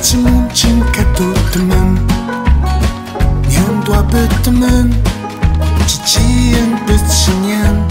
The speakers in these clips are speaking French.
아침 훔친 가도듬은 년도아부터는 지치은 빛이년.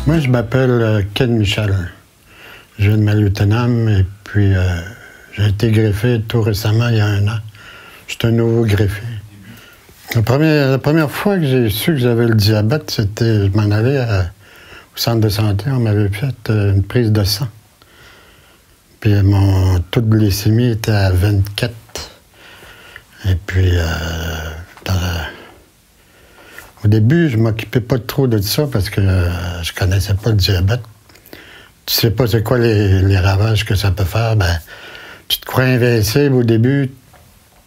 Moi, je m'appelle Ken Michel. Je viens de Maliotenam et puis j'ai été greffé tout récemment, il y a 1 an. Je suis un nouveau greffé. La première fois que j'ai su que j'avais le diabète, c'était, je m'en allais au centre de santé, on m'avait fait une prise de sang. Puis mon taux de glycémie était à 24. Et puis, au début, je ne m'occupais pas trop de ça parce que je connaissais pas le diabète. Tu sais pas c'est quoi les ravages que ça peut faire. Ben, tu te crois invincible au début,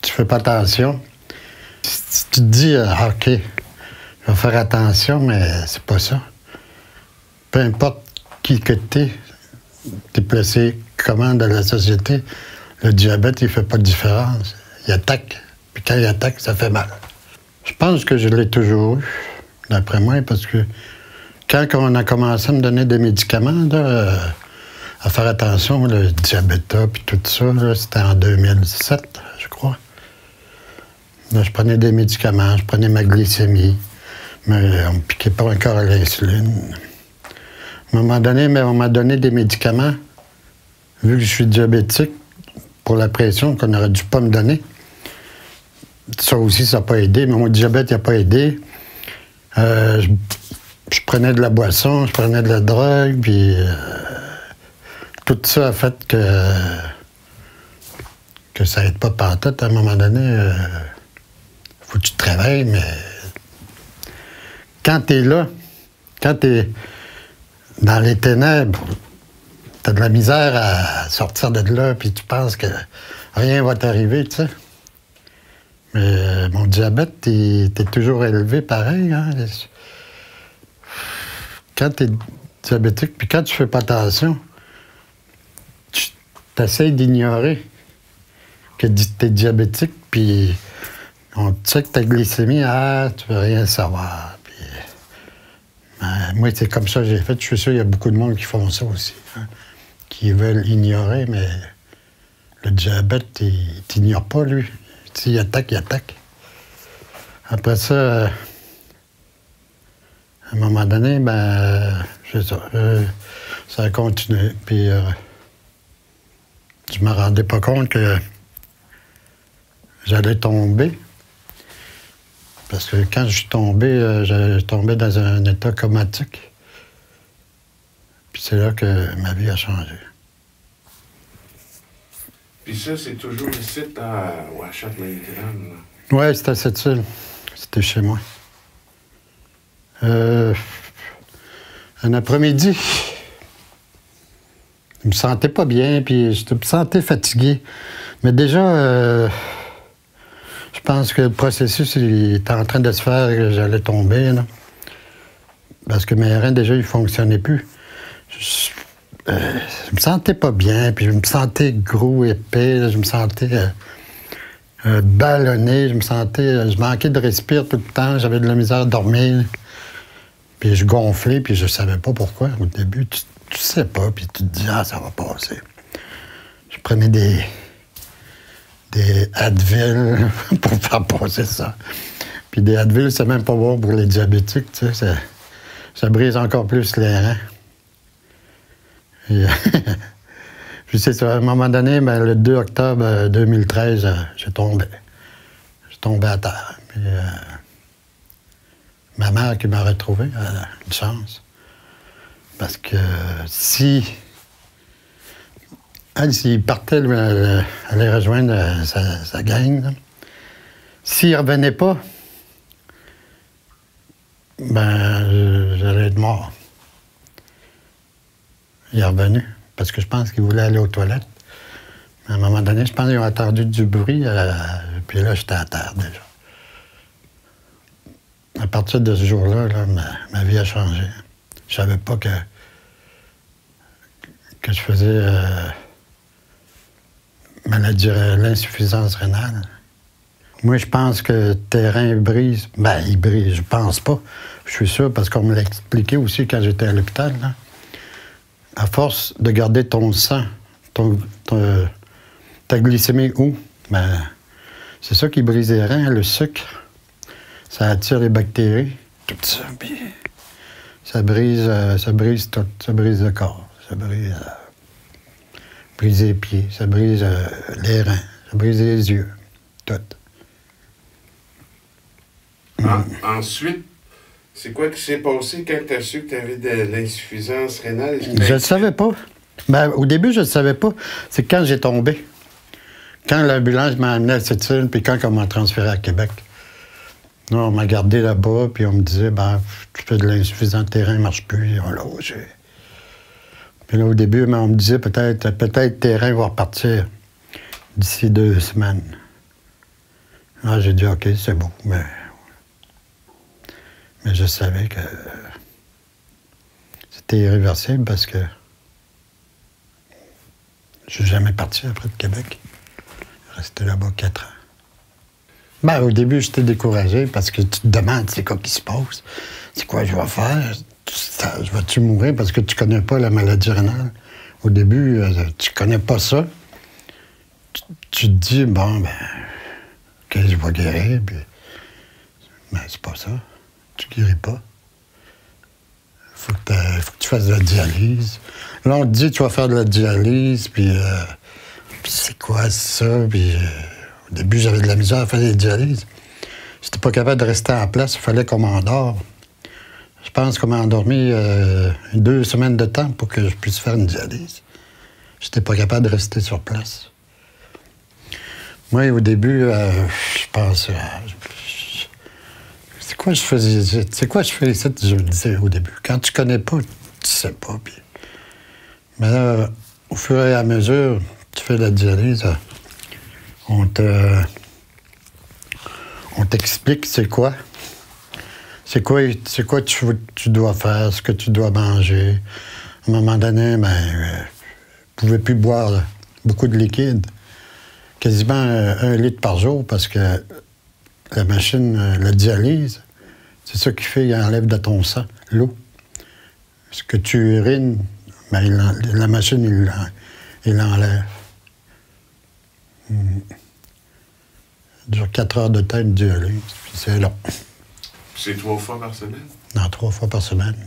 tu fais pas attention. Si tu te dis, OK, je vais faire attention, mais c'est pas ça. Peu importe qui que t'es placé comment dans la société, le diabète, il fait pas de différence. Il attaque. Puis quand il attaque, ça fait mal. Je pense que je l'ai toujours eu, d'après moi, parce que quand on a commencé à me donner des médicaments, là, à faire attention, le diabète, puis tout ça, c'était en 2007, je crois. Là, je prenais des médicaments, je prenais ma glycémie, mais on me piquait pas encore à l'insuline. À un moment donné, mais on m'a donné des médicaments, vu que je suis diabétique, pour la pression qu'on n'aurait dû pas me donner. Ça aussi, ça n'a pas aidé, mais mon diabète n'a pas aidé. Je prenais de la boisson, je prenais de la drogue, puis tout ça a fait que ça n'aide pas pantoute. À un moment donné, faut que tu te réveilles, mais quand tu es là, quand tu es dans les ténèbres, tu as de la misère à sortir de là, puis tu penses que rien va t'arriver, tu sais. Mais mon diabète, t'es toujours élevé pareil. Hein? Quand tu es diabétique, puis quand tu fais pas attention, tu essaies d'ignorer que tu es diabétique, puis on te sait que ta glycémie, tu veux rien savoir. Puis, moi, c'est comme ça que j'ai fait. Je suis sûr qu'il y a beaucoup de monde qui font ça aussi, hein? Qui veulent ignorer, mais le diabète, il t'ignore pas, lui. S'il attaque, il attaque. Après ça, à un moment donné, ça a continué. Puis je me rendais pas compte que j'allais tomber. Parce que quand je suis tombé, j'ai tombé dans un état comatique. Puis c'est là que ma vie a changé. Puis ça, c'est toujours ici à Ouachat-Maliotenam? Oui, c'était à cette île. C'était chez moi. Un après-midi, je me sentais pas bien, puis je me sentais fatigué. Mais déjà, je pense que le processus il était en train de se faire, que j'allais tomber, là. Parce que mes reins, déjà, ils ne fonctionnaient plus. Je me sentais pas bien, puis je me sentais gros, épais, là, je me sentais ballonné, je manquais de respirer tout le temps, j'avais de la misère à dormir, puis je gonflais, puis je savais pas pourquoi. Au début, tu sais pas, puis tu te dis, ça va passer. Je prenais des Advil pour faire passer ça. Puis des Advil, c'est même pas bon pour les diabétiques, tu sais, ça brise encore plus les reins. Puis c'est ça, à un moment donné, le 2 octobre 2013, j'ai tombé. J'ai tombé à terre. Puis, ma mère qui m'a retrouvé, elle a une chance. Parce que s'il partait, elle allait rejoindre sa gang. S'il ne revenait pas, j'allais être mort. Il est revenu, parce que je pense qu'il voulait aller aux toilettes. À un moment donné, je pense qu'ils ont entendu du bruit, puis là, j'étais à terre déjà. À partir de ce jour-là, ma vie a changé. Je savais pas que je faisais l'insuffisance rénale. Moi, je pense que tes reins brisent. Ils brisent, je pense pas. Je suis sûr, parce qu'on me l'a expliqué aussi quand j'étais à l'hôpital, là. À force de garder ton sang, ta glycémie où? Ben, c'est ça qui brise les reins, le sucre. Ça attire les bactéries, tout ça. Puis ça brise tout. Ça brise le corps. Ça brise les pieds. Ça brise les reins. Ça brise les yeux. Tout. Ensuite, c'est quoi qui s'est passé quand tu as su que tu avais de l'insuffisance rénale? Je ne le savais pas. Ben, au début, je ne le savais pas. C'est quand j'ai tombé. Quand l'ambulance m'a amené à cette île, puis quand on m'a transféré à Québec. Là, on m'a gardé là-bas, puis on me disait, ben, tu fais de l'insuffisant terrain, ne marche plus. On l'a logé. Puis là, au début, on me disait, peut-être terrain va repartir d'ici 2 semaines. Là, j'ai dit, OK, c'est bon, mais je savais que c'était irréversible parce que je suis jamais parti après de Québec. Je restais là-bas 4 ans. Ben, au début, j'étais découragé parce que tu te demandes c'est quoi qui se passe, c'est quoi je vais faire, je vais-tu mourir parce que tu connais pas la maladie rénale. Au début, tu connais pas ça. Tu te dis, bon, ben, OK, je vais guérir, puis... Ben, c'est pas ça. Tu guéris pas. Faut que tu fasses de la dialyse. Là, on te dit, tu vas faire de la dialyse, puis c'est quoi ça, puis... Au début, j'avais de la misère à faire des dialyses. J'étais pas capable de rester en place, il fallait qu'on m'endorme. Je pense qu'on m'a endormi 2 semaines de temps pour que je puisse faire une dialyse. J'étais pas capable de rester sur place. Moi, au début, je pense... c'est quoi je faisais? C'est quoi je fais ici, je me disais au début. Quand tu connais pas, tu sais pas. Puis... Mais là, au fur et à mesure, tu fais la dialyse... On t'explique c'est quoi. C'est quoi tu dois faire, ce que tu dois manger. À un moment donné, ben, je ne pouvais plus boire beaucoup de liquide. Quasiment 1 litre par jour parce que la machine, la dialyse, c'est ça qui fait qu'il enlève de ton sang l'eau. Ce que tu urines, ben, la machine, il l'enlève. Ça dure 4 heures de temps de dialyse, puis c'est long. C'est 3 fois par semaine? Non, 3 fois par semaine.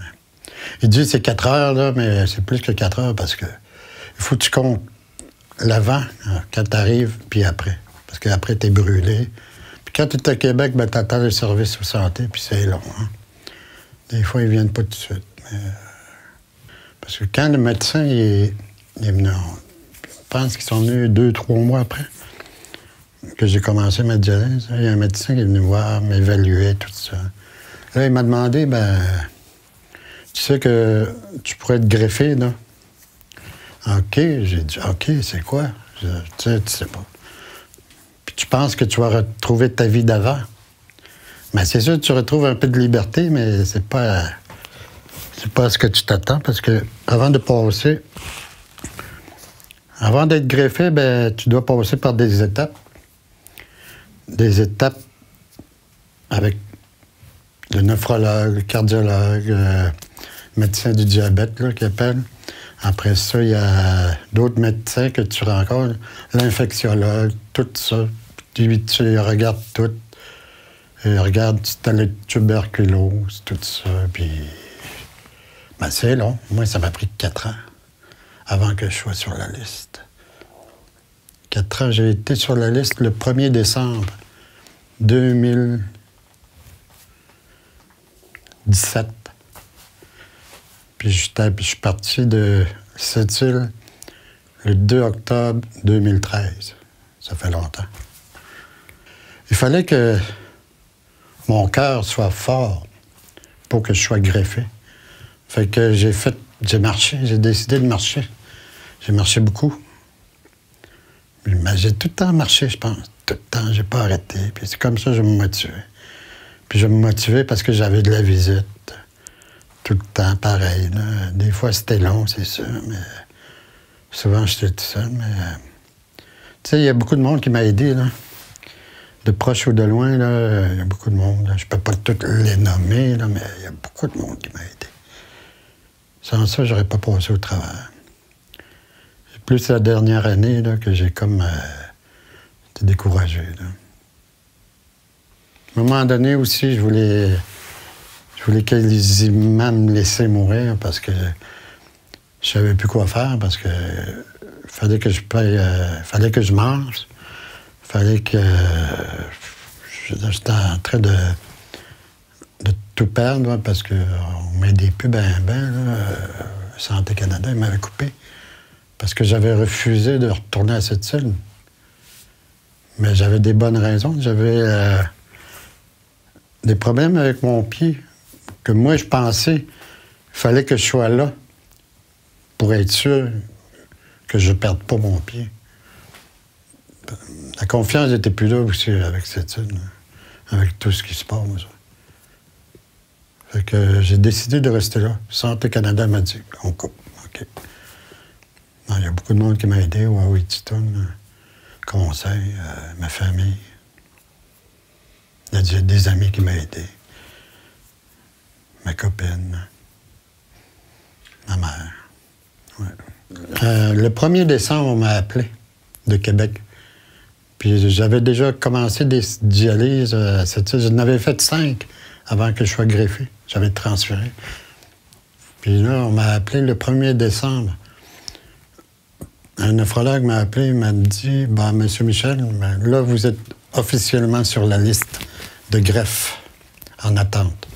Il dit c'est 4 heures, là, mais c'est plus que 4 heures parce que il faut que tu comptes l'avant, quand tu arrives, puis après. Parce qu'après, tu es brûlé. Puis quand tu es à Québec, ben, tu attends le service de santé, puis c'est long. Hein? Des fois, ils viennent pas tout de suite. Mais, parce que quand le médecin il est venu, je pense qu'ils sont venus 2-3 mois après que j'ai commencé ma dialyse. Il y a un médecin qui est venu voir, m'évaluer, tout ça. Là, il m'a demandé, ben, tu sais que tu pourrais être greffé, là? OK, j'ai dit, OK, c'est quoi? Tu sais pas. Puis tu penses que tu vas retrouver ta vie d'avant. Mais c'est sûr que tu retrouves un peu de liberté, mais c'est pas ce que tu t'attends, parce que avant de passer, avant d'être greffé, ben, tu dois passer par des étapes. Des étapes avec le nephrologue, le cardiologue, le médecin du diabète, là, qui appelle. Après ça, il y a d'autres médecins que tu rencontres, l'infectiologue, tout ça. Tu regardes tout. Il regarde si tu as la tuberculose, tout ça. Puis, ben, c'est long. Moi, ça m'a pris 4 ans avant que je sois sur la liste. 4 ans, j'ai été sur la liste le 1er décembre 2017. Puis je suis parti de cette île le 2 octobre 2013. Ça fait longtemps. Il fallait que mon cœur soit fort pour que je sois greffé. Fait que j'ai marché, j'ai décidé de marcher. J'ai marché beaucoup. Mais j'ai tout le temps marché, je pense. Tout le temps, j'ai pas arrêté. Puis c'est comme ça que je me motivais. Puis je me motivais parce que j'avais de la visite. Tout le temps, pareil. Là. Des fois, c'était long, c'est sûr, mais souvent, j'étais tout seul. Mais tu sais, il y a beaucoup de monde qui m'a aidé, là. De proche ou de loin, là, il y a beaucoup de monde. Là. Je peux pas toutes les nommer, là, mais il y a beaucoup de monde qui m'a aidé. Sans ça, j'aurais pas passé au travers. C'est plus la dernière année là, que j'ai comme été découragé. Là. À un moment donné aussi, je voulais quasiment me laisser mourir parce que je savais plus quoi faire, parce que fallait que je paye, fallait que je mange, fallait que j'étais en train de tout perdre, là, parce qu'on m'aidait plus ben, Santé Canada, ils m'avaient coupé. Parce que j'avais refusé de retourner à cette île. Mais j'avais des bonnes raisons. J'avais des problèmes avec mon pied. Que moi, je pensais qu'il fallait que je sois là pour être sûr que je ne perde pas mon pied. La confiance n'était plus là aussi avec cette île, avec tout ce qui se passe. Fait que j'ai décidé de rester là. Santé Canada m'a dit, on coupe. OK. Il y a beaucoup de monde qui m'a aidé, Wahwehtitun, Conseil, ma famille. Il y a des amis qui m'ont aidé. Ma copine, ma mère. Ouais. Le 1er décembre, on m'a appelé de Québec. Puis j'avais déjà commencé des dialyses à cette île. J'en avais fait 5 avant que je sois greffé. J'avais transféré. Puis là, on m'a appelé le 1er décembre. Un nephrologue m'a appelé, il m'a dit, « Monsieur Michel, là, vous êtes officiellement sur la liste de greffe en attente. »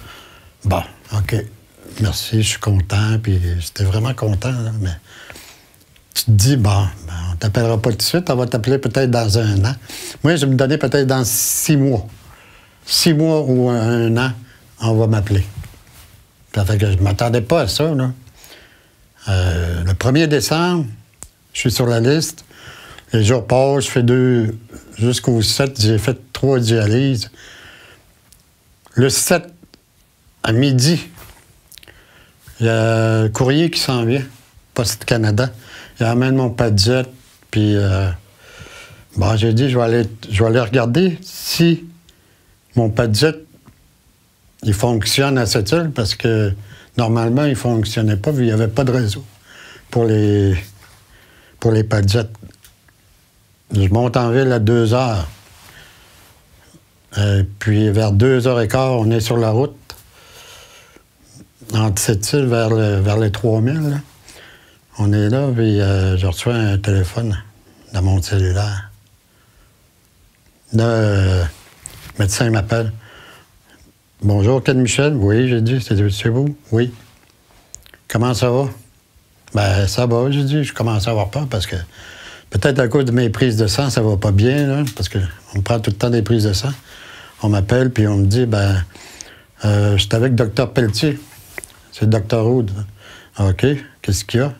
Bon, OK. Merci, je suis content. Puis j'étais vraiment content, là, mais tu te dis, on t'appellera pas tout de suite, on va t'appeler peut-être dans 1 an. Moi, je me donnais peut-être dans 6 mois. 6 mois ou 1 an, on va m'appeler. Ça fait que je ne m'attendais pas à ça, là. Le 1er décembre, je suis sur la liste. Les jours passent, je fais 2... Jusqu'au 7, j'ai fait 3 dialyses. Le 7, à midi, il y a un courrier qui s'en vient, Poste Canada. Il amène mon Padjet, puis j'ai dit, je vais aller regarder si mon Padjet, il fonctionne à cette île, parce que normalement, il ne fonctionnait pas, vu qu'il n'y avait pas de réseau pour les Padjets. Je monte en ville à 2 heures. Puis vers 2h15, on est sur la route. Entre cette île vers les 3000. Là. On est là, puis je reçois un téléphone dans mon cellulaire. Là, le médecin m'appelle. « Bonjour, Ken Michel. » « Oui, j'ai dit. C'est vous? »« Oui. »« Comment ça va? » « Ben ça va, j'ai dit. Je commence à avoir peur parce que peut-être à cause de mes prises de sang, ça va pas bien, là, parce qu'on prend tout le temps des prises de sang. On m'appelle, puis on me dit, je suis avec Dr Pelletier. C'est le Dr Roud. OK, qu'est-ce qu'il y a?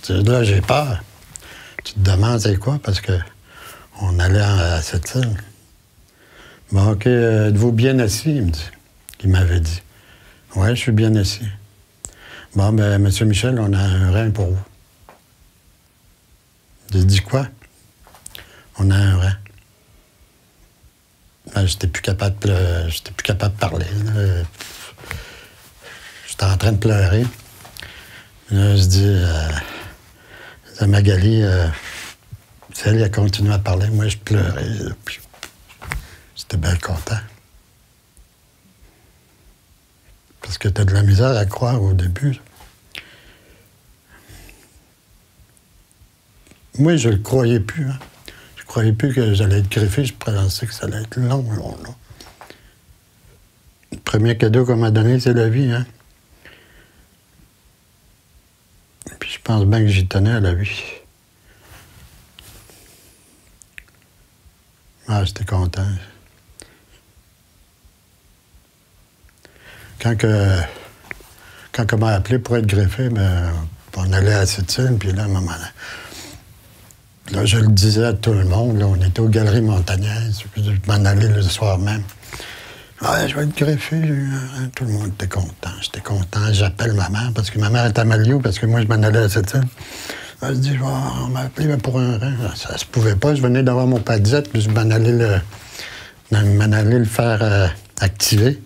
Là, j'ai peur. Tu te demandes c'est quoi, parce que on allait à cette île. Bon, OK, êtes-vous bien assis? Il me dit. Il m'avait dit. Oui, je suis bien assis. Bon, Monsieur Michel, on a un rein pour vous. J'ai dit quoi? On a un rein. J'étais plus capable de parler. J'étais en train de pleurer. Là, je dis à Magali, c'est elle qui a continué à parler. Moi, je pleurais. Puis j'étais bien content. Parce que tu as de la misère à croire au début. Moi, je le croyais plus. Hein. Je croyais plus que j'allais être greffé. Je pensais que ça allait être long. Le premier cadeau qu'on m'a donné, c'est la vie. Hein. Puis je pense bien que j'y tenais à la vie. J'étais content. Quand on m'a appelé pour être greffé, on allait à cette île, puis là, à un moment là, je le disais à tout le monde, là, on était aux Galeries Montagnaises, puis je m'en allais le soir même. Je vais être greffé. Tout le monde était content. J'étais content. J'appelle ma mère, parce que ma mère est à Malio, parce que moi, je m'en allais à cette île. Elle se dit, on m'a appelé pour un rein. Ça se pouvait pas. Je venais d'avoir mon Padjet, puis je m'en allais le faire activer.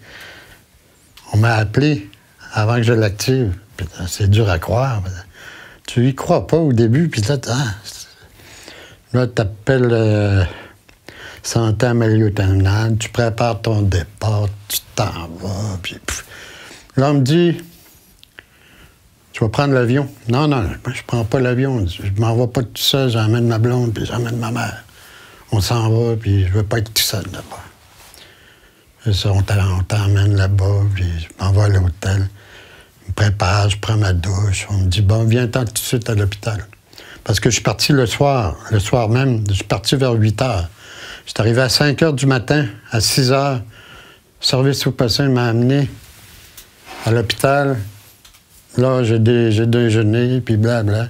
On m'a appelé avant que je l'active. C'est dur à croire. tu y crois pas au début, puis là, t'appelles santé à Marie-Automnale, tu prépares ton départ, tu t'en vas, puis... Là, on me dit, tu vas prendre l'avion. Non, je prends pas l'avion. Je m'en vais pas tout seul, j'emmène ma blonde, puis j'emmène ma mère. On s'en va, puis je veux pas être tout seul là-bas. C'est ça, on t'emmène là-bas, puis je m'en vais à l'hôtel. Je me prépare, je prends ma douche. On me dit, bon, viens-t'en tout de suite à l'hôpital. Parce que je suis parti le soir même, je suis parti vers 8 heures. Je suis arrivé à 5 heures du matin, à 6 heures. Le service au patient m'a amené à l'hôpital. Là, j'ai déjeuné, puis blabla.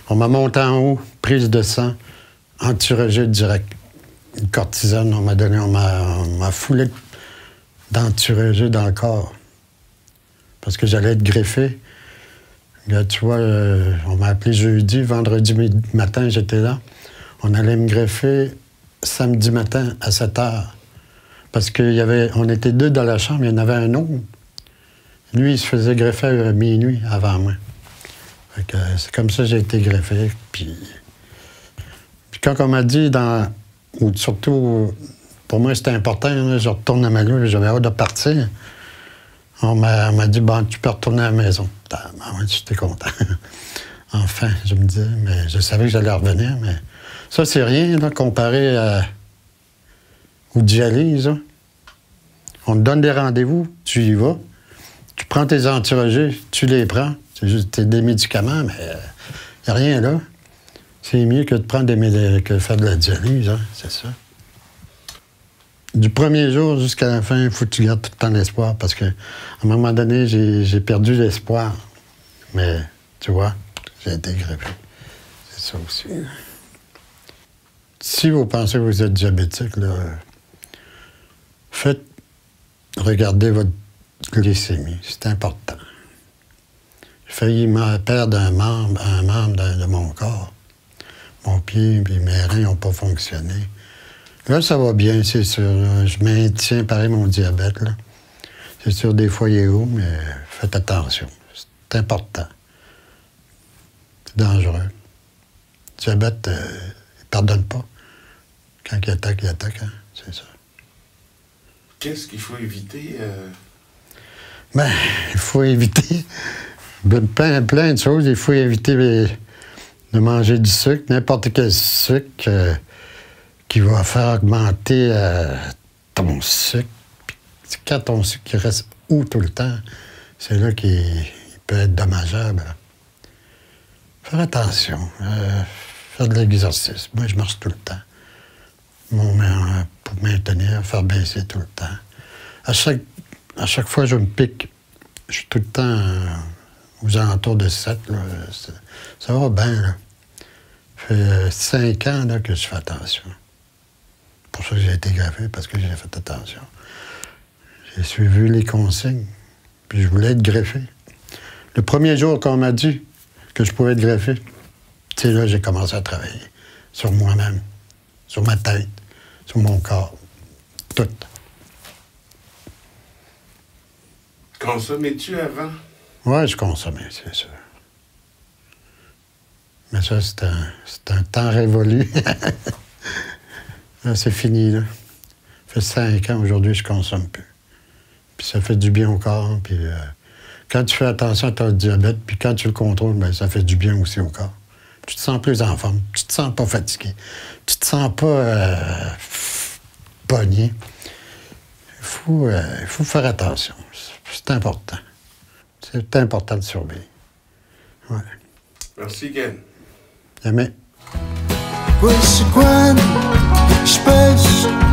On m'a monté en haut, prise de sang, antirégé direct. Une cortisone, on m'a foulé d'antirégé dans le corps. Parce que j'allais être greffé. Là, tu vois, on m'a appelé jeudi, vendredi matin, j'étais là. On allait me greffer samedi matin à 7 heures. Parce on était 2 dans la chambre, il y en avait un autre. Lui, il se faisait greffer à minuit avant moi. C'est comme ça que j'ai été greffé. Puis quand on m'a dit, ou surtout, pour moi, c'était important, là, je retourne à ma rue, j'avais hâte de partir. On m'a dit, bon, tu peux retourner à la maison. J'étais content. Enfin, je me disais, mais je savais que j'allais revenir, mais ça, c'est rien, là, comparé aux dialyses. Là. On te donne des rendez-vous, tu y vas. Tu prends tes antirégés, tu les prends. C'est juste des médicaments, mais il n'y a rien là. C'est mieux que de prendre que faire de la dialyse, hein, c'est ça. Du premier jour jusqu'à la fin, il faut que tu gardes tout le temps l'espoir, parce qu'à un moment donné, j'ai perdu l'espoir. Mais, tu vois, j'ai été greffé. C'est ça aussi. Si vous pensez que vous êtes diabétique, là, regardez votre glycémie, c'est important. J'ai failli perdre un membre de mon corps. Mon pied et mes reins n'ont pas fonctionné. Là, ça va bien, c'est sûr. Là. Je maintiens pareil mon diabète. Là. C'est sûr, des fois, il est haut, mais faites attention. C'est important. C'est dangereux. Le diabète, il ne pardonne pas. Quand il attaque, hein? C'est ça. Qu'est-ce qu'il faut éviter? Ben, il faut éviter plein de choses. Il faut éviter de manger du sucre, n'importe quel sucre qui va faire augmenter ton sucre. Puis, quand ton sucre il reste haut tout le temps, c'est là qu'il peut être dommageable. Faire attention. Faire de l'exercice. Moi, je marche tout le temps. Pour maintenir, faire baisser tout le temps. À chaque fois que je me pique, je suis tout le temps aux alentours de 7. Là. Ça va bien. Là. Ça fait 5 ans là, que je fais attention. C'est pour ça que j'ai été greffé, parce que j'ai fait attention. J'ai suivi les consignes, puis je voulais être greffé. Le premier jour qu'on m'a dit que je pouvais être greffé, c'est là que j'ai commencé à travailler sur moi-même, sur ma tête, sur mon corps, tout. Consommais-tu avant? Oui, je consommais, c'est sûr. Mais ça, c'est un temps révolu. Là, c'est fini, là. Ça fait 5 ans, aujourd'hui, je consomme plus. Puis ça fait du bien au corps, puis quand tu fais attention à ton diabète, puis quand tu le contrôles, bien, ça fait du bien aussi au corps. Tu te sens plus en forme, tu te sens pas fatigué, tu te sens pas pogné. Il faut faire attention. C'est important. C'est important de surveiller. Ouais. Merci, Ken. Jamais. Questo quando spesso